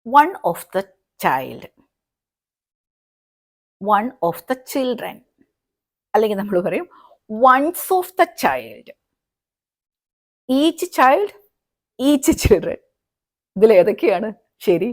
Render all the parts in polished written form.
One of the child, one of the children, അല്ലെങ്കിൽ നമ്മൾ പറയും ones of the child, each child, each children. ഇതിൽ ഏതൊക്കെയാണ് ശരി?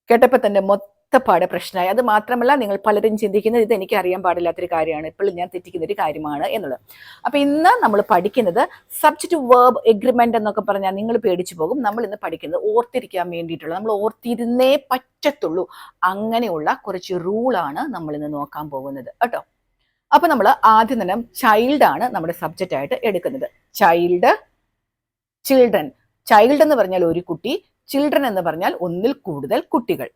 കേട്ടപ്പോൾ തന്നെ മൊത്തപ്പാടെ പ്രശ്നമായി. അത് മാത്രമല്ല, നിങ്ങൾ പലരും ചിന്തിക്കുന്നത് ഇത് എനിക്ക് അറിയാൻ പാടില്ലാത്തൊരു കാര്യമാണ്, ഇപ്പോഴും ഞാൻ തെറ്റിക്കുന്ന ഒരു കാര്യമാണ് എന്നുള്ളത്. അപ്പൊ ഇന്ന് നമ്മൾ പഠിക്കുന്നത് സബ്ജക്റ്റ് വേർബ് എഗ്രിമെന്റ് എന്നൊക്കെ പറഞ്ഞാൽ നിങ്ങൾ പേടിച്ചു പോകും. നമ്മൾ ഇന്ന് പഠിക്കുന്നത് ഓർത്തിരിക്കാൻ വേണ്ടിയിട്ടുള്ള, നമ്മൾ ഓർത്തിരുന്നേ പറ്റത്തുള്ളൂ അങ്ങനെയുള്ള കുറച്ച് റൂളാണ് നമ്മൾ ഇന്ന് നോക്കാൻ പോകുന്നത് കേട്ടോ. അപ്പൊ നമ്മൾ ആദ്യം തന്നെ ചൈൽഡ് ആണ് നമ്മുടെ സബ്ജക്റ്റ് ആയിട്ട് എടുക്കുന്നത്. Child, children. ചൈൽഡ് എന്ന് പറഞ്ഞാൽ ഒരു കുട്ടി, ചിൽഡ്രൻ എന്ന് പറഞ്ഞാൽ ഒന്നിൽ കൂടുതൽ കുട്ടികൾ.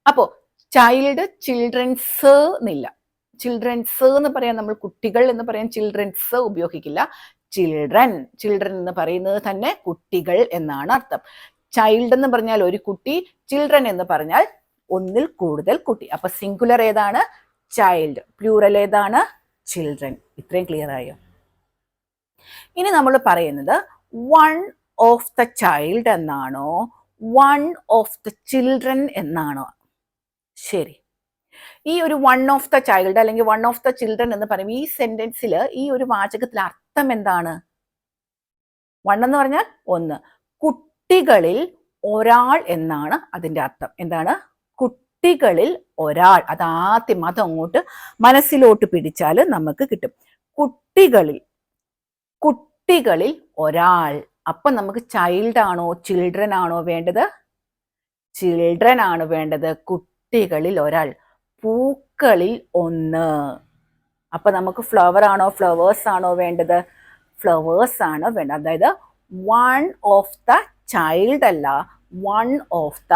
അപ്പോ ചൈൽഡ്, ചിൽഡ്രൻസ് എന്നില്ല. ചിൽഡ്രൻസ് എന്ന് പറയാൻ നമ്മൾ കുട്ടികൾ എന്ന് പറയാൻ ചിൽഡ്രൻസ് ഉപയോഗിക്കില്ല. ചിൽഡ്രൻ, ചിൽഡ്രൻ എന്ന് പറയുന്നത് തന്നെ കുട്ടികൾ എന്നാണ് അർത്ഥം. ചൈൽഡ് എന്ന് പറഞ്ഞാൽ ഒരു കുട്ടി, ചിൽഡ്രൻ എന്ന് പറഞ്ഞാൽ ഒന്നിൽ കൂടുതൽ കുട്ടി. അപ്പൊ സിംഗുലർ ഏതാണ്? ചൈൽഡ്. പ്ലൂറൽ ഏതാണ്? ചിൽഡ്രൻ. ഇത്രയും ക്ലിയർ ആയോ? ഇനി നമ്മൾ പറയുന്നത് വൺ ഓഫ് ദ ചൈൽഡ് എന്നാണോ വൺ ഓഫ് ദ ചിൽഡ്രൻ എന്നാണോ? ശരി. ഈ ഒരു വൺ ഓഫ് ദ ചൈൽഡ് അല്ലെങ്കിൽ വൺ ഓഫ് ദ ചിൽഡ്രൻ എന്ന് പറയും ഈ സെന്റൻസിൽ, ഈ ഒരു വാചകത്തിൽ അർത്ഥം എന്താണ്? വൺ എന്ന് പറഞ്ഞാൽ ഒന്ന്, കുട്ടികളിൽ ഒരാൾ എന്നാണ് അതിന്റെ അർത്ഥം. എന്താണ്? കുട്ടികളിൽ ഒരാൾ. അതാദ്യം അതങ്ങോട്ട് മനസ്സിലോട്ട് പിടിച്ചാൽ നമുക്ക് കിട്ടും. കുട്ടികളിൽ, കുട്ടികളിൽ ഒരാൾ. അപ്പൊ നമുക്ക് ചൈൽഡ് ആണോ ചിൽഡ്രൻ ആണോ വേണ്ടത്? ചിൽഡ്രൻ ആണ് വേണ്ടത്. കുട്ടികളിൽ ഒരാൾ. പൂക്കളിൽ ഒന്ന്. അപ്പൊ നമുക്ക് ഫ്ലവർ ആണോ ഫ്ലവേഴ്സ് ആണോ വേണ്ടത്? ഫ്ലവേഴ്സ് ആണ് വേണ്ടത്. അതായത് വൺ ഓഫ് ദ ചൈൽഡ് അല്ല, വൺ ഓഫ് ദ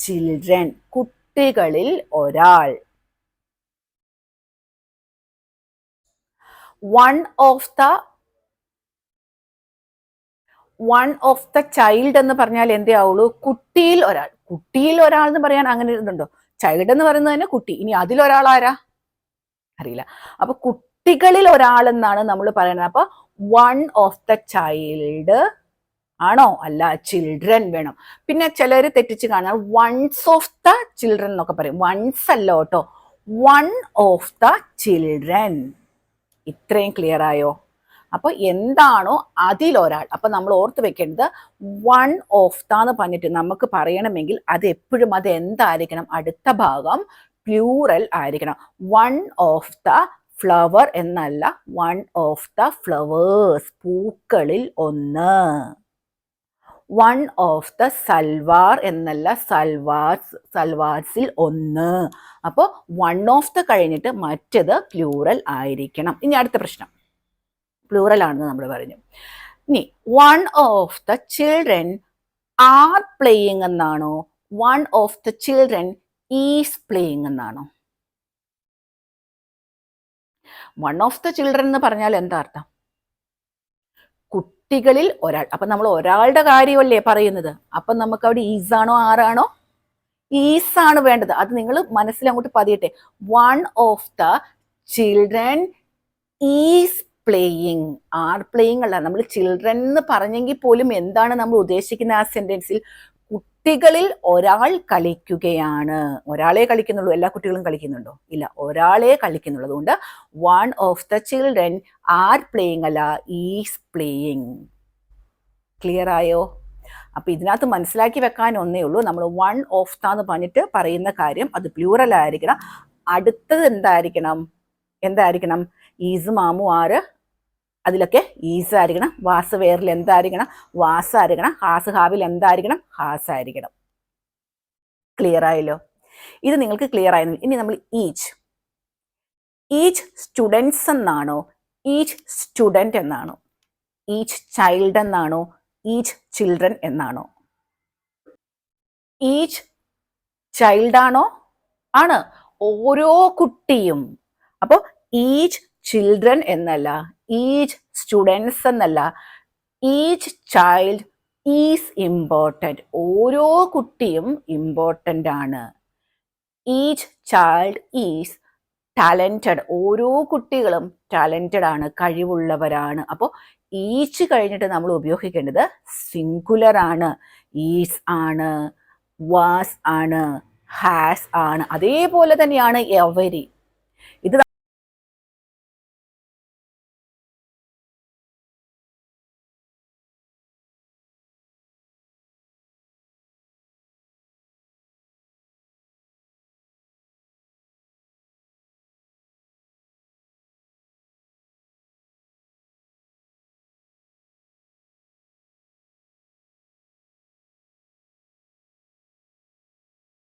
ചിൽഡ്രൻ. കുട്ടികളിൽ ഒരാൾ. വൺ ഓഫ് ദ ചൈൽഡ് എന്ന് പറഞ്ഞാൽ എന്തേ ആവുള്ളൂ? കുട്ടിയിൽ ഒരാൾ. കുട്ടിയിൽ ഒരാൾ എന്ന് പറയാൻ അങ്ങനെ ഇതുണ്ടോ? ചൈൽഡ് എന്ന് പറയുന്നത് തന്നെ കുട്ടി. ഇനി അതിലൊരാൾ ആരാ? അറിയില്ല. അപ്പൊ കുട്ടികളിൽ ഒരാൾ എന്നാണ് നമ്മൾ പറയുന്നത്. അപ്പൊ വൺ ഓഫ് ദ ചൈൽഡ് ആണോ? അല്ല, ചിൽഡ്രൻ വേണം. പിന്നെ ചിലര് തെറ്റിച്ച് കാണാൻ വൺസ് ഓഫ് ദ ചിൽഡ്രൻ എന്നൊക്കെ പറയും. വൺസ് അല്ല കേട്ടോ, വൺ ഓഫ് ദ ചിൽഡ്രൻ. ഇത്രയും ക്ലിയർ ആയോ? അപ്പൊ എന്താണോ അതിലൊരാൾ. അപ്പൊ നമ്മൾ ഓർത്ത് വെക്കേണ്ടത് വൺ ഓഫ് ദ എന്ന് പറഞ്ഞിട്ട് നമുക്ക് പറയണമെങ്കിൽ അത് എപ്പോഴും അത് എന്തായിരിക്കണം? അടുത്ത ഭാഗം പ്ലൂറൽ ആയിരിക്കണം. വൺ ഓഫ് ദ ഫ്ലവർ എന്നല്ല, വൺ ഓഫ് ദ ഫ്ലവേഴ്സ്. പൂക്കളിൽ ഒന്ന്. വൺ ഓഫ് ദ സൽവാർ എന്നല്ല, സൽവാർസിൽ ഒന്ന്. അപ്പോൾ വൺ ഓഫ് ദ കഴിഞ്ഞിട്ട് മറ്റത് പ്ലൂറൽ ആയിരിക്കണം. ഇനി അടുത്ത പ്രശ്നം, പ്ലൂറൽ ആണെന്ന് നമ്മൾ പറഞ്ഞു. ഇനി one of the children are playing എന്നാണോ one of the children is playing എന്നാണോ? വൺ ഓഫ് ദ ചിൽഡ്രൻ എന്ന് പറഞ്ഞാൽ എന്താ അർത്ഥം? കുട്ടികളിൽ ഒരാൾ. അപ്പൊ നമ്മൾ ഒരാളുടെ കാര്യമല്ലേ പറയുന്നത്. അപ്പൊ നമുക്ക് അവിടെ ഈസ് ആണോ ആറാണോ? ഈസ് ആണ് വേണ്ടത്. അത് നിങ്ങൾ മനസ്സിൽ അങ്ങോട്ട് പതിയട്ടെ. One of the children is playing. Are playing അല്ല. നമ്മൾ ചിൽഡ്രൻ എന്ന് പറഞ്ഞെങ്കിൽ പോലും എന്താണ് നമ്മൾ ഉദ്ദേശിക്കുന്ന ആ സെന്റൻസിൽ? കുട്ടികളിൽ ഒരാൾ കളിക്കുകയാണ്. ഒരാളെ കളിക്കുന്നുള്ളൂ. എല്ലാ കുട്ടികളും കളിക്കുന്നുണ്ടോ? ഇല്ല, ഒരാളെ കളിക്കുന്നുള്ളൂ. അതുകൊണ്ട് one of the children are playing അല്ല, ഈസ് പ്ലേയിങ്. ക്ലിയർ ആയോ? അപ്പൊ ഇതിനകത്ത് മനസ്സിലാക്കി വെക്കാൻ ഒന്നേ ഉള്ളൂ. നമ്മൾ വൺ ഓഫ് ദ എന്ന് പറഞ്ഞിട്ട് പറയുന്ന കാര്യം അത് പ്ലൂറൽ ആയിരിക്കണം. അടുത്തത് എന്തായിരിക്കണം? ഈസ്, മാമു, ആറ്, അതിലൊക്കെ ഈസ് ആയിരിക്കണം. വാസ്, വേറിൽ എന്തായിരിക്കണം? വാസ് ആയിരിക്കണം. ഹാസ്, ഹാവിൽ എന്തായിരിക്കണം? ഹാസ് ആയിരിക്കണം. ക്ലിയർ ആയല്ലോ? ഇത് നിങ്ങൾക്ക് ക്ലിയർ ആയിരുന്നു. ഇനി നമ്മൾ ഈച്ച് സ്റ്റുഡൻസ് എന്നാണോ ഈച്ച് സ്റ്റുഡൻറ് എന്നാണോ? ഈച്ച് ചൈൽഡ് എന്നാണോ ഈച്ച് ചിൽഡ്രൻ എന്നാണോ? ഈച്ച് ചൈൽഡ് ആണോ? ആണ്. ഓരോ കുട്ടിയും. അപ്പോ ഈച്ച് ചിൽഡ്രൻ എന്നല്ല, ഈച്ച് സ്റ്റുഡൻസ് എന്നല്ല, ഈച്ച് ചൈൽഡ് ഈസ് ഇമ്പോർട്ടൻറ്റ്. ഓരോ കുട്ടിയും ഇമ്പോർട്ടൻ്റ് ആണ്. Each child is talented. ഓരോ കുട്ടികളും ടാലന്റഡ് ആണ്, കഴിവുള്ളവരാണ്. അപ്പോൾ ഈച്ച് കഴിഞ്ഞിട്ട് നമ്മൾ ഉപയോഗിക്കേണ്ടത് സിംഗുലർ ആണ്. ഈസ് ആണ്, വാസ് ആണ്, ഹാസ് ആണ്. അതേപോലെ തന്നെയാണ് എവരി. ഇത്